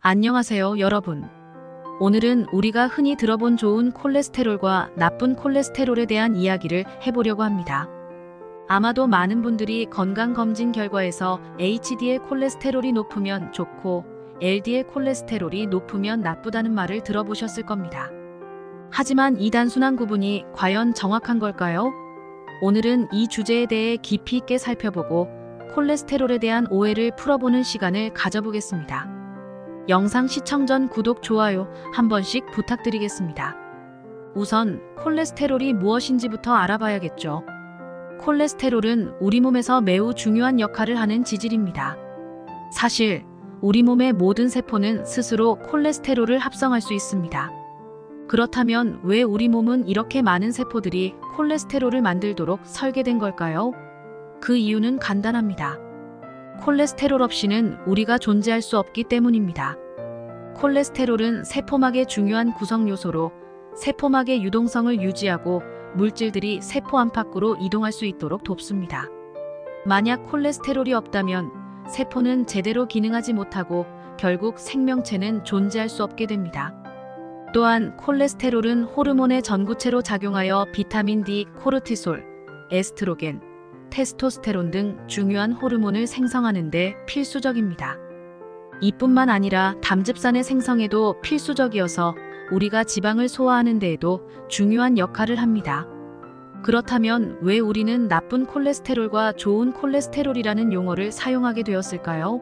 안녕하세요, 여러분. 오늘은 우리가 흔히 들어본 좋은 콜레스테롤과 나쁜 콜레스테롤에 대한 이야기를 해보려고 합니다. 아마도 많은 분들이 건강검진 결과에서 HDL 콜레스테롤이 높으면 좋고 LDL 콜레스테롤이 높으면 나쁘다는 말을 들어보셨을 겁니다. 하지만 이 단순한 구분이 과연 정확한 걸까요? 오늘은 이 주제에 대해 깊이 있게 살펴보고 콜레스테롤에 대한 오해를 풀어보는 시간을 가져보겠습니다. 영상 시청 전 구독, 좋아요 한 번씩 부탁드리겠습니다. 우선 콜레스테롤이 무엇인지부터 알아봐야겠죠. 콜레스테롤은 우리 몸에서 매우 중요한 역할을 하는 지질입니다. 사실 우리 몸의 모든 세포는 스스로 콜레스테롤을 합성할 수 있습니다. 그렇다면 왜 우리 몸은 이렇게 많은 세포들이 콜레스테롤을 만들도록 설계된 걸까요? 그 이유는 간단합니다. 콜레스테롤 없이는 우리가 존재할 수 없기 때문입니다. 콜레스테롤은 세포막의 중요한 구성 요소로 세포막의 유동성을 유지하고 물질들이 세포 안팎으로 이동할 수 있도록 돕습니다. 만약 콜레스테롤이 없다면 세포는 제대로 기능하지 못하고 결국 생명체는 존재할 수 없게 됩니다. 또한 콜레스테롤은 호르몬의 전구체로 작용하여 비타민 D, 코르티솔, 에스트로겐, 테스토스테론 등 중요한 호르몬을 생성하는 데 필수적입니다. 이뿐만 아니라 담즙산의 생성에도 필수적이어서 우리가 지방을 소화하는 데에도 중요한 역할을 합니다. 그렇다면 왜 우리는 나쁜 콜레스테롤과 좋은 콜레스테롤이라는 용어를 사용하게 되었을까요?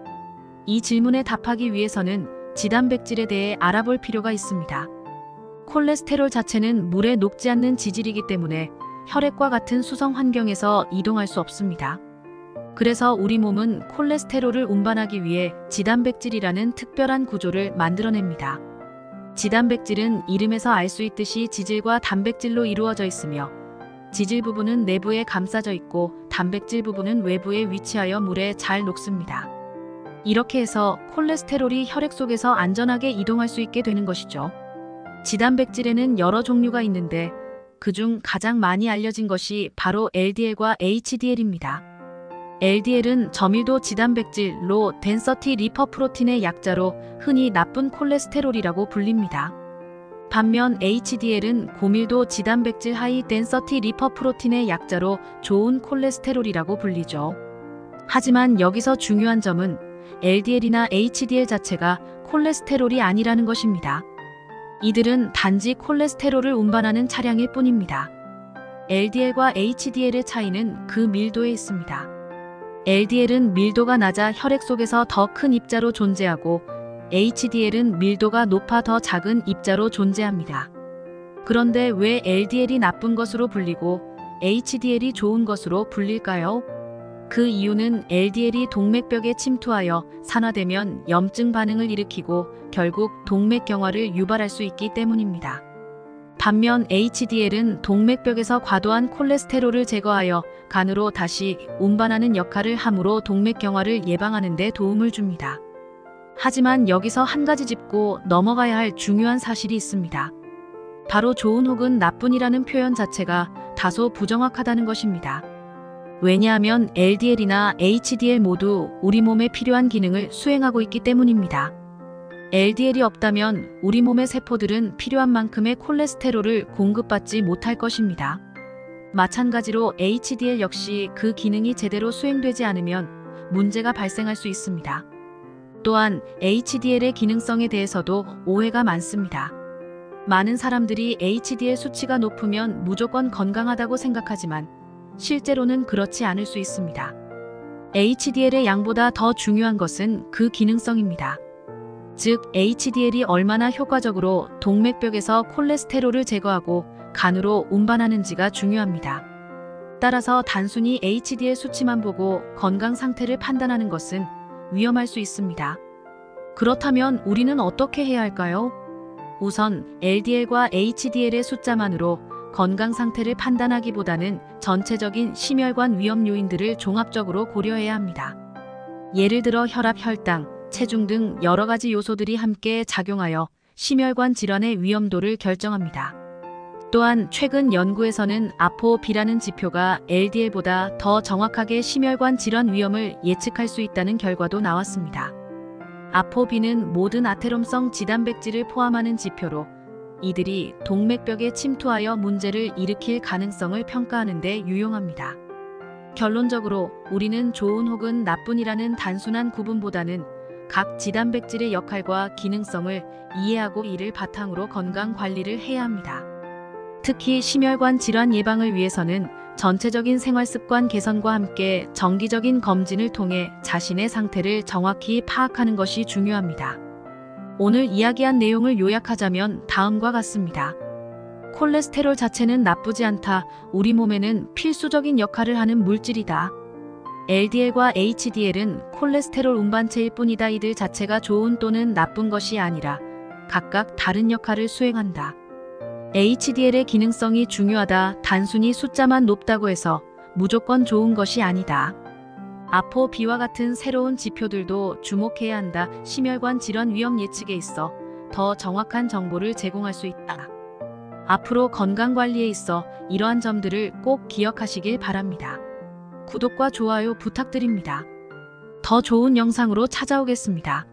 이 질문에 답하기 위해서는 지단백질에 대해 알아볼 필요가 있습니다. 콜레스테롤 자체는 물에 녹지 않는 지질이기 때문에 혈액과 같은 수성 환경에서 이동할 수 없습니다. 그래서 우리 몸은 콜레스테롤을 운반하기 위해 지단백질이라는 특별한 구조를 만들어냅니다. 지단백질은 이름에서 알 수 있듯이 지질과 단백질로 이루어져 있으며 지질 부분은 내부에 감싸져 있고 단백질 부분은 외부에 위치하여 물에 잘 녹습니다. 이렇게 해서 콜레스테롤이 혈액 속에서 안전하게 이동할 수 있게 되는 것이죠. 지단백질에는 여러 종류가 있는데 그중 가장 많이 알려진 것이 바로 LDL과 HDL입니다. LDL은 저밀도 지단백질 로 덴서티 리퍼프로틴의 약자로 흔히 나쁜 콜레스테롤이라고 불립니다. 반면 HDL은 고밀도 지단백질 하이 덴서티 리퍼프로틴의 약자로 좋은 콜레스테롤이라고 불리죠. 하지만 여기서 중요한 점은 LDL이나 HDL 자체가 콜레스테롤이 아니라는 것입니다. 이들은 단지 콜레스테롤을 운반하는 차량일 뿐입니다. LDL과 HDL의 차이는 그 밀도에 있습니다. LDL은 밀도가 낮아 혈액 속에서 더 큰 입자로 존재하고 HDL은 밀도가 높아 더 작은 입자로 존재합니다. 그런데 왜 LDL이 나쁜 것으로 불리고 HDL이 좋은 것으로 불릴까요? 그 이유는 LDL이 동맥벽에 침투하여 산화되면 염증 반응을 일으키고 결국 동맥경화를 유발할 수 있기 때문입니다. 반면 HDL은 동맥벽에서 과도한 콜레스테롤을 제거하여 간으로 다시 운반하는 역할을 하므로 동맥경화를 예방하는 데 도움을 줍니다. 하지만 여기서 한 가지 짚고 넘어가야 할 중요한 사실이 있습니다. 바로 좋은 혹은 나쁜이라는 표현 자체가 다소 부정확하다는 것입니다. 왜냐하면 LDL이나 HDL 모두 우리 몸에 필요한 기능을 수행하고 있기 때문입니다. LDL이 없다면 우리 몸의 세포들은 필요한 만큼의 콜레스테롤을 공급받지 못할 것입니다. 마찬가지로 HDL 역시 그 기능이 제대로 수행되지 않으면 문제가 발생할 수 있습니다. 또한 HDL의 기능성에 대해서도 오해가 많습니다. 많은 사람들이 HDL 수치가 높으면 무조건 건강하다고 생각하지만 실제로는 그렇지 않을 수 있습니다. HDL의 양보다 더 중요한 것은 그 기능성입니다. 즉, HDL이 얼마나 효과적으로 동맥벽에서 콜레스테롤을 제거하고 간으로 운반하는지가 중요합니다. 따라서 단순히 HDL 수치만 보고 건강 상태를 판단하는 것은 위험할 수 있습니다. 그렇다면 우리는 어떻게 해야 할까요? 우선 LDL과 HDL의 숫자만으로 건강 상태를 판단하기보다는 전체적인 심혈관 위험 요인들을 종합적으로 고려해야 합니다. 예를 들어 혈압, 혈당, 체중 등 여러 가지 요소들이 함께 작용하여 심혈관 질환의 위험도를 결정합니다. 또한 최근 연구에서는 아포비라는 지표가 LDL보다 더 정확하게 심혈관 질환 위험을 예측할 수 있다는 결과도 나왔습니다. 아포비는 모든 아테롬성 지단백질을 포함하는 지표로 이들이 동맥벽에 침투하여 문제를 일으킬 가능성을 평가하는 데 유용합니다. 결론적으로 우리는 좋은 혹은 나쁜이라는 단순한 구분보다는 각 지단백질의 역할과 기능성을 이해하고 이를 바탕으로 건강 관리를 해야 합니다. 특히 심혈관 질환 예방을 위해서는 전체적인 생활습관 개선과 함께 정기적인 검진을 통해 자신의 상태를 정확히 파악하는 것이 중요합니다. 오늘 이야기한 내용을 요약하자면 다음과 같습니다. 콜레스테롤 자체는 나쁘지 않다. 우리 몸에는 필수적인 역할을 하는 물질이다. LDL과 HDL은 콜레스테롤 운반체일 뿐이다. 이들 자체가 좋은 또는 나쁜 것이 아니라 각각 다른 역할을 수행한다. HDL의 기능성이 중요하다. 단순히 숫자만 높다고 해서 무조건 좋은 것이 아니다. 아포비와 같은 새로운 지표들도 주목해야 한다. 심혈관 질환 위험 예측에 있어 더 정확한 정보를 제공할 수 있다. 앞으로 건강관리에 있어 이러한 점들을 꼭 기억하시길 바랍니다. 구독과 좋아요 부탁드립니다. 더 좋은 영상으로 찾아오겠습니다.